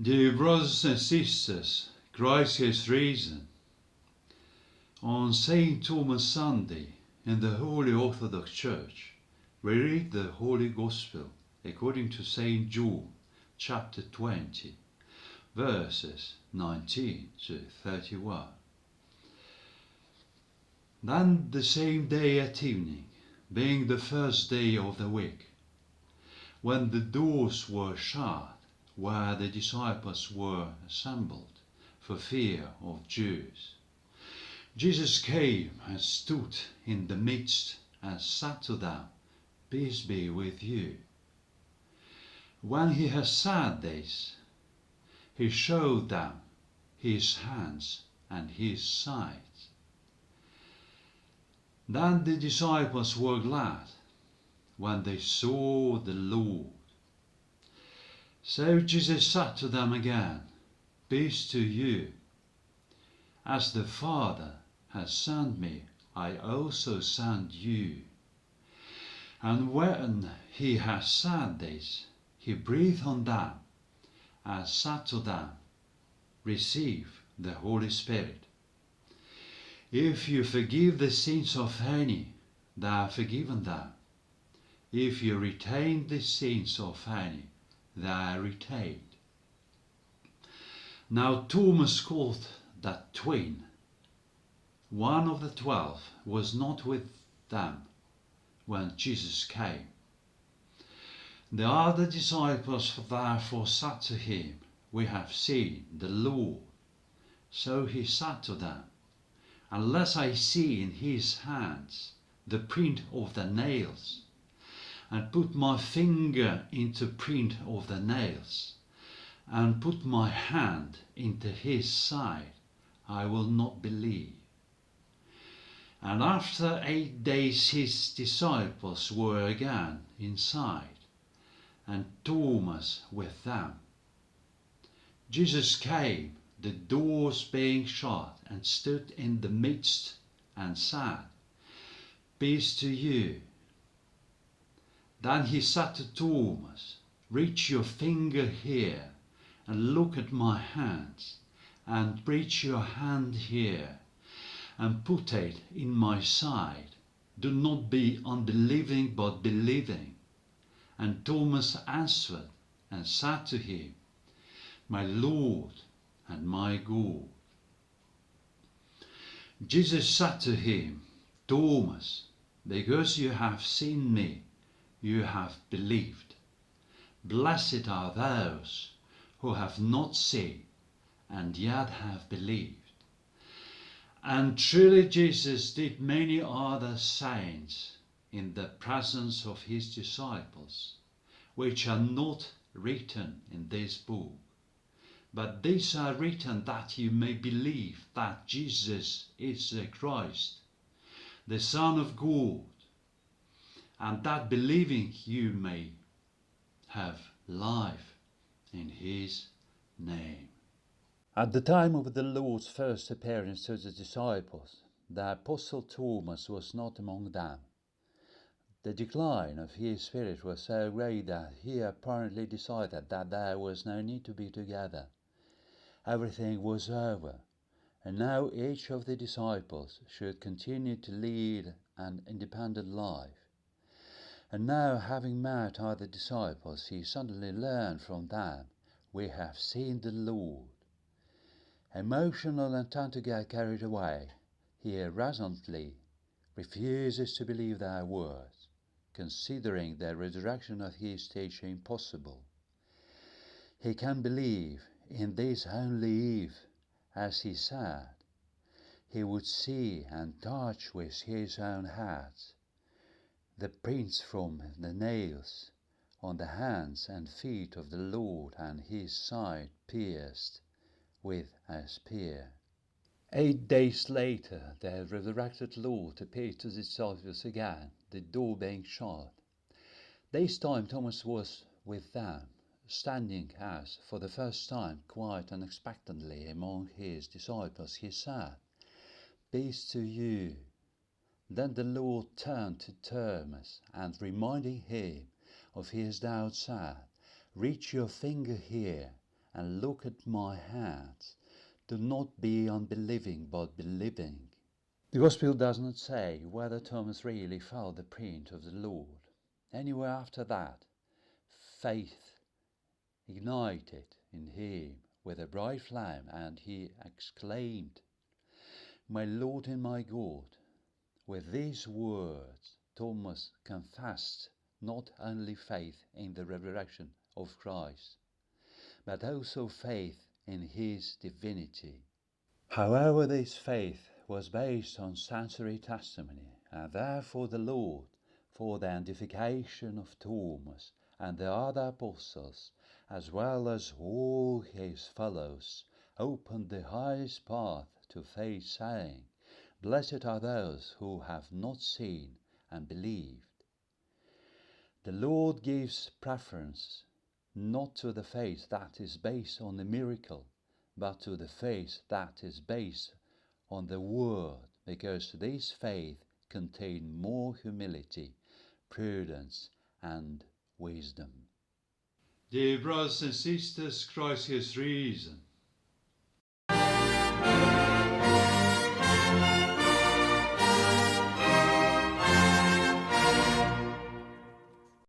Dear brothers and sisters, Christ has risen. On St. Thomas Sunday in the Holy Orthodox Church, we read the Holy Gospel according to St. John, chapter 20, verses 19 to 31. Then the same day at evening, being the first day of the week, when the doors were shut, where the disciples were assembled for fear of Jews, Jesus came and stood in the midst and said to them, "Peace be with you." When he had said this, he showed them his hands and his side. Then the disciples were glad when they saw the Lord. So Jesus said to them again, "Peace to you. As the Father has sent me, I also send you." And when he had said this, he breathed on them and said to them, "Receive the Holy Spirit. If you forgive the sins of any, they are forgiven them. If you retain the sins of any, they are retained." Now Thomas, called the twin, one of the 12, was not with them when Jesus came. The other disciples therefore said to him, "We have seen the Lord." So he said to them, "Unless I see in his hands the print of the nails, and put my finger into print of the nails, and put my hand into his side, I will not believe." And after 8 days his disciples were again inside, and Thomas with them. Jesus came, the doors being shut, and stood in the midst and said, "Peace to you." Then he said to Thomas, "Reach your finger here, and look at my hands, and reach your hand here, and put it in my side. Do not be unbelieving, but believing." And Thomas answered and said to him, "My Lord and my God." Jesus said to him, "Thomas, because you have seen me, you have believed. Blessed are those who have not seen and yet have believed." And truly Jesus did many other signs in the presence of his disciples, which are not written in this book. But these are written that you may believe that Jesus is the Christ, the Son of God, and that believing you may have life in his name. At the time of the Lord's first appearance to the disciples, the Apostle Thomas was not among them. The decline of his spirit was so great that he apparently decided that there was no need to be together. Everything was over, and now each of the disciples should continue to lead an independent life. And now, having met other disciples, he suddenly learned from them, "We have seen the Lord." Emotional and tend to get carried away, he irresolutely refuses to believe their words, considering the resurrection of his teaching impossible. He can believe in this only if, as he said, he would see and touch with his own hands the prints from the nails on the hands and feet of the Lord, and his side pierced with a spear. 8 days later, the resurrected Lord appeared to the disciples again, the door being shut. This time Thomas was with them, standing as, for the first time, quite unexpectedly among his disciples. He said, "Peace to you." Then the Lord turned to Thomas, and reminding him of his doubt, said, "Reach your finger here, and look at my hands. Do not be unbelieving, but believing. The Gospel does not say whether Thomas really felt the print of the Lord. Anywhere after that, faith ignited in him with a bright flame, and he exclaimed, "My Lord and my God." With these words, Thomas confessed not only faith in the resurrection of Christ, but also faith in his divinity. However, this faith was based on sensory testimony, and therefore the Lord, for the edification of Thomas and the other apostles, as well as all his fellows, opened the highest path to faith, saying, "Blessed are those who have not seen and believed." The Lord gives preference not to the faith that is based on the miracle, but to the faith that is based on the Word, because this faith contains more humility, prudence, and wisdom. Dear brothers and sisters, Christ has risen.